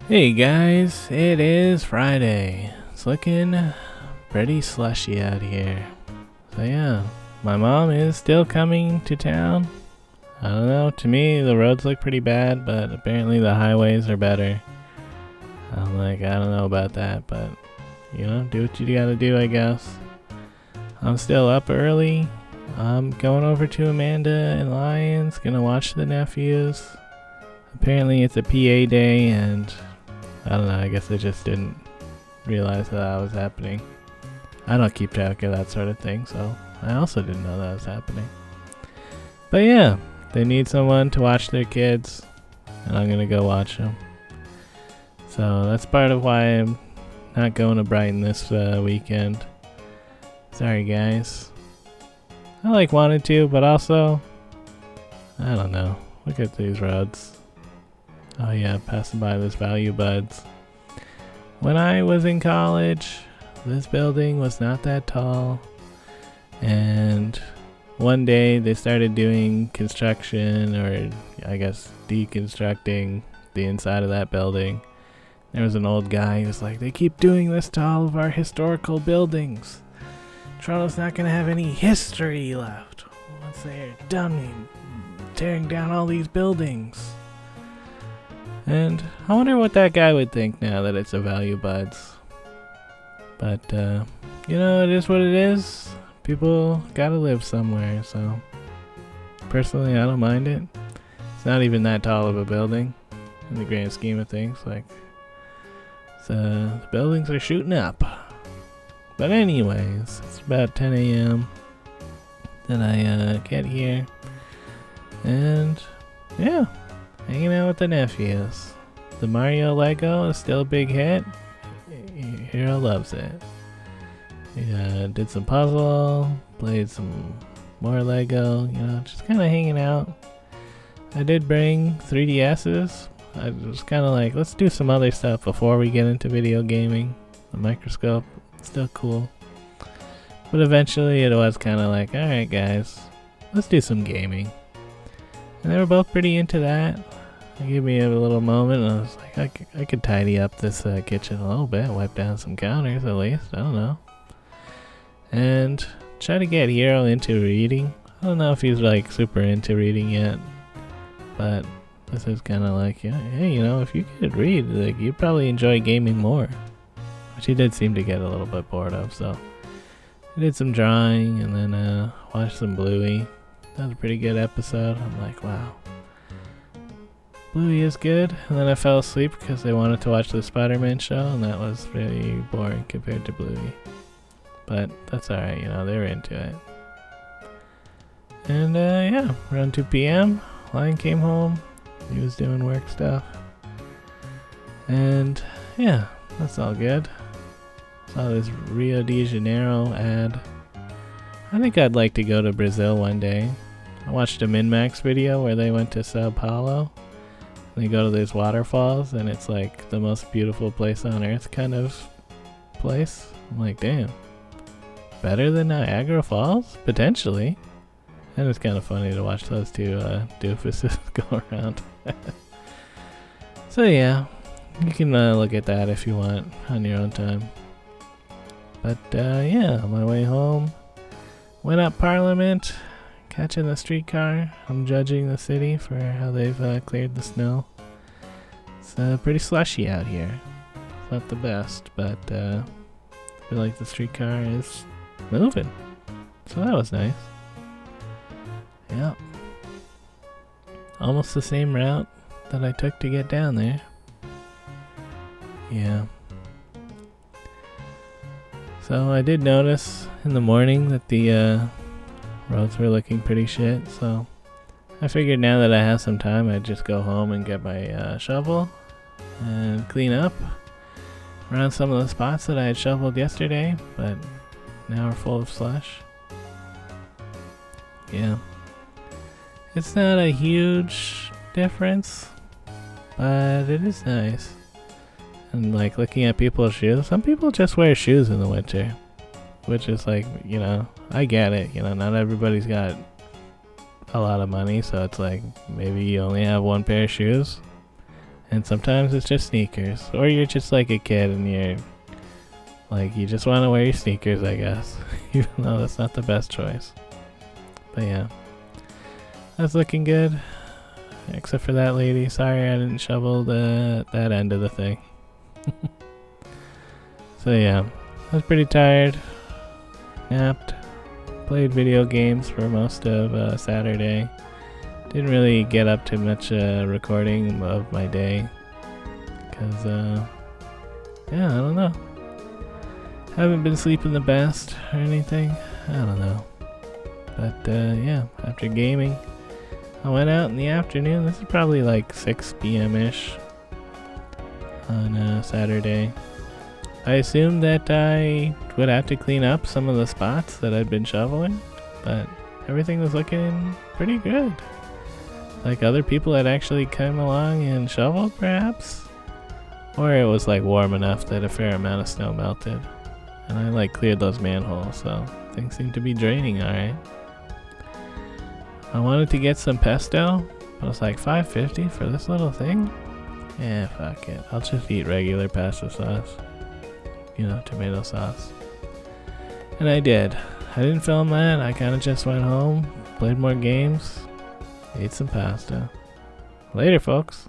Hey guys, it is Friday. It's looking pretty slushy out here. So yeah, my mom is still coming to town. I don't know, to me the roads look pretty bad, but apparently the highways are better. I'm like, I don't know about that, but you know, do what you gotta do, I guess. I'm still up early. I'm going over to Amanda and Lions, gonna watch the nephews. Apparently it's a PA day and I don't know, I guess I just didn't realize that was happening. I don't keep track of that sort of thing, so I also didn't know that was happening. But yeah, they need someone to watch their kids, and I'm gonna go watch them. So that's part of why I'm not going to Brighton this weekend. Sorry guys. I wanted to, but also, I don't know. Look at these roads. Oh yeah, passing by this Value Buds. When I was in college, this building was not that tall, and one day they started doing construction, or I guess deconstructing the inside of that building. There was an old guy who was like, they keep doing this to all of our historical buildings. Toronto's not going to have any history left once they're done tearing down all these buildings. And I wonder what that guy would think now that it's a Value Buds. But, you know, it is what it is. People gotta live somewhere, so personally, I don't mind it. It's not even that tall of a building in the grand scheme of things. The buildings are shooting up. But anyways, it's about 10 a.m. that I get here. And, yeah. Hanging out with the nephews. The Mario Lego is still a big hit. Hero loves it. We did some puzzle, played some more Lego, you know, just kind of hanging out. I did bring 3DSs. I was kind of like, let's do some other stuff before we get into video gaming. The microscope, still cool. But eventually it was kind of like, alright guys, let's do some gaming. And they were both pretty into that. They gave me a little moment and I was like, I could tidy up this kitchen a little bit, wipe down some counters at least, I don't know. And try to get Hero into reading. I don't know if he's like super into reading yet, but this is kind of like, yeah, hey, you know, if you could read, like, you'd probably enjoy gaming more. Which he did seem to get a little bit bored of, so. I did some drawing and then watched some Bluey. That was a pretty good episode. I'm like, wow. Bluey is good. And then I fell asleep because they wanted to watch the Spider-Man show, and that was really boring compared to Bluey. But that's alright, you know, they were into it. And yeah, around 2 p.m., Lion came home. He was doing work stuff. And yeah, that's all good. Saw this Rio de Janeiro ad. I think I'd like to go to Brazil one day. I watched a Min-Max video where they went to Sao Paulo. They go to these waterfalls and it's like the most beautiful place on earth kind of place. I'm like, damn. Better than Niagara Falls? Potentially. And it's kind of funny to watch those two doofuses go around. So yeah, you can look at that if you want on your own time. But yeah, on my way home, went up Parliament, catching the streetcar. I'm judging the city for how they've cleared the snow. It's pretty slushy out here. It's not the best, but I feel like the streetcar is moving. So that was nice. Yeah. Almost the same route that I took to get down there. Yeah. So I did notice in the morning that the roads were looking pretty shit, so I figured now that I have some time I'd just go home and get my shovel and clean up around some of the spots that I had shoveled yesterday, but now are full of slush. Yeah. It's not a huge difference, but it is nice. And like looking at people's shoes, some people just wear shoes in the winter, which is like, you know, I get it, you know, not everybody's got a lot of money, so it's like maybe you only have one pair of shoes And sometimes it's just sneakers. Or you're just like a kid and you're like, you just want to wear your sneakers, I guess. Even though that's not the best choice. But yeah. That's looking good. Except for that lady. Sorry I didn't shovel that end of the thing. So yeah. I was pretty tired. Napped. Played video games for most of Saturday. Didn't really get up to much recording of my day. Because, yeah, I don't know. Haven't been sleeping the best or anything. I don't know. But, yeah, after gaming, I went out in the afternoon. This is probably like 6 p.m.-ish on Saturday. I assumed that I would have to clean up some of the spots that I'd been shoveling, but everything was looking pretty good. Like other people had actually come along and shoveled, perhaps? Or it was like warm enough that a fair amount of snow melted. And I like cleared those manholes, so things seem to be draining alright. I wanted to get some pesto, but it's like $5.50 for this little thing? Yeah, fuck it. I'll just eat regular pasta sauce. You know, tomato sauce. And I did. I didn't film that. I kind of just went home, played more games, ate some pasta. Later, folks.